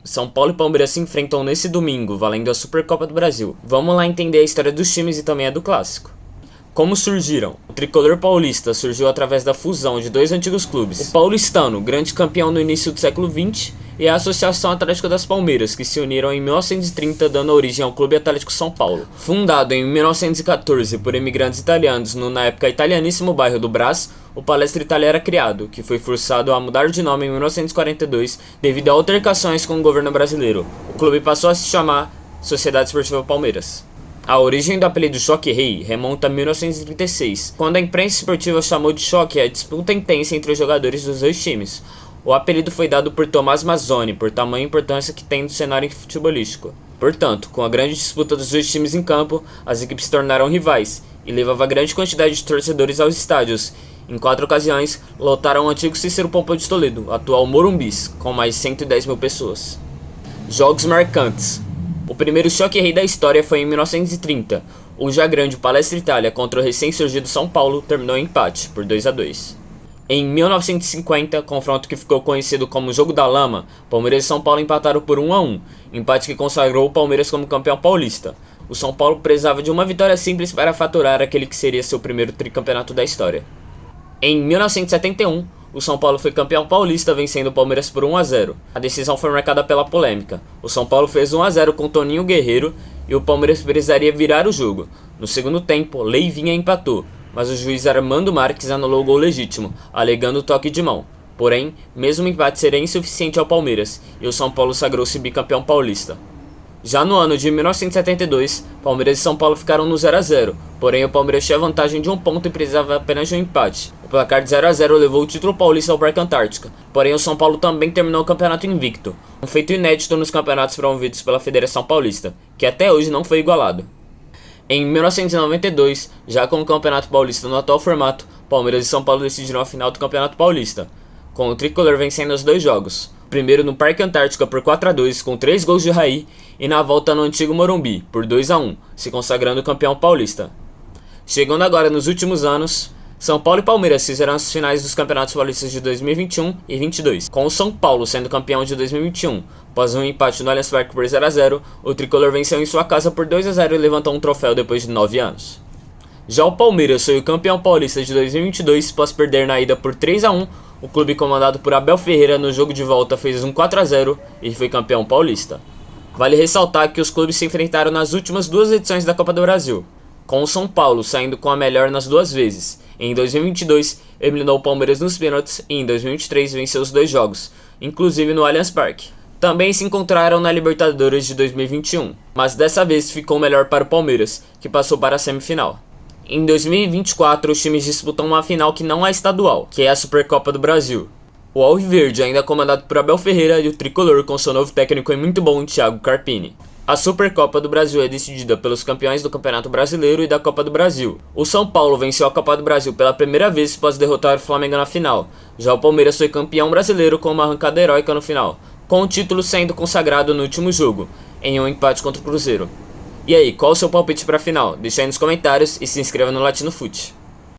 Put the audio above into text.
São Paulo e Palmeiras se enfrentam nesse domingo, valendo a Supercopa do Brasil. Vamos lá entender a história dos times e também a do clássico. Como surgiram? O tricolor paulista surgiu através da fusão de dois antigos clubes. O paulistano, grande campeão no início do século XX, e a Associação Atlética das Palmeiras, que se uniram em 1930, dando origem ao Clube Atlético São Paulo. Fundado em 1914 por imigrantes italianos no na época italianíssimo bairro do Brás, o Palestra Itália era criado, que foi forçado a mudar de nome em 1942 devido a altercações com o governo brasileiro. O clube passou a se chamar Sociedade Esportiva Palmeiras. A origem do apelido Choque Rei remonta a 1936, quando a imprensa esportiva chamou de choque a disputa intensa entre os jogadores dos dois times. O apelido foi dado por Tomás Mazzoni, por tamanha importância que tem no cenário futebolístico. Portanto, com a grande disputa dos dois times em campo, as equipes se tornaram rivais, e levava grande quantidade de torcedores aos estádios. Em 4 ocasiões, lotaram o antigo Cícero Pompeu de Toledo, atual Morumbis, com mais 110 mil pessoas. Jogos marcantes. O primeiro choque rei da história foi em 1930. O já grande Palestra Itália contra o recém-surgido São Paulo terminou em empate, por 2-2. Em 1950, confronto que ficou conhecido como Jogo da Lama, Palmeiras e São Paulo empataram por 1-1, empate que consagrou o Palmeiras como campeão paulista. O São Paulo precisava de uma vitória simples para faturar aquele que seria seu primeiro tricampeonato da história. Em 1971, o São Paulo foi campeão paulista, vencendo o Palmeiras por 1-0. A decisão foi marcada pela polêmica. O São Paulo fez 1-0 com Toninho Guerreiro e o Palmeiras precisaria virar o jogo. No segundo tempo, Leivinha empatou, mas o juiz Armando Marques anulou o gol legítimo, alegando toque de mão. Porém, mesmo o empate seria insuficiente ao Palmeiras e o São Paulo sagrou-se bicampeão paulista. Já no ano de 1972, Palmeiras e São Paulo ficaram no 0-0, porém o Palmeiras tinha vantagem de 1 ponto e precisava apenas de um empate. O placar de 0-0 levou o título paulista ao Parque Antártica, porém o São Paulo também terminou o campeonato invicto, um feito inédito nos campeonatos promovidos pela Federação Paulista, que até hoje não foi igualado. Em 1992, já com o Campeonato Paulista no atual formato, Palmeiras e São Paulo decidiram a final do Campeonato Paulista, com o tricolor vencendo os 2 jogos. Primeiro no Parque Antártica por 4-2 com 3 gols de Raí e na volta no antigo Morumbi por 2-1, se consagrando campeão paulista. Chegando agora nos últimos anos, São Paulo e Palmeiras fizeram as finais dos campeonatos paulistas de 2021 e 2022, com o São Paulo sendo campeão de 2021. Após um empate no Allianz Parque por 0-0, o tricolor venceu em sua casa por 2-0 e levantou um troféu depois de 9 anos. Já o Palmeiras foi o campeão paulista de 2022 após perder na ida por 3-1. O clube comandado por Abel Ferreira no jogo de volta fez um 4-0 e foi campeão paulista. Vale ressaltar que os clubes se enfrentaram nas últimas 2 edições da Copa do Brasil, com o São Paulo saindo com a melhor nas 2 vezes. Em 2022, eliminou o Palmeiras nos pênaltis e em 2023 venceu os 2 jogos, inclusive no Allianz Parque. Também se encontraram na Libertadores de 2021, mas dessa vez ficou melhor para o Palmeiras, que passou para a semifinal. Em 2024, os times disputam uma final que não é estadual, que é a Supercopa do Brasil. O Alviverde ainda é comandado por Abel Ferreira e o tricolor com seu novo técnico e muito bom Thiago Carpini. A Supercopa do Brasil é decidida pelos campeões do Campeonato Brasileiro e da Copa do Brasil. O São Paulo venceu a Copa do Brasil pela primeira vez após derrotar o Flamengo na final. Já o Palmeiras foi campeão brasileiro com uma arrancada heróica no final, com o título sendo consagrado no último jogo, em um empate contra o Cruzeiro. E aí, qual o seu palpite para a final? Deixa aí nos comentários e se inscreva no Latino Fute.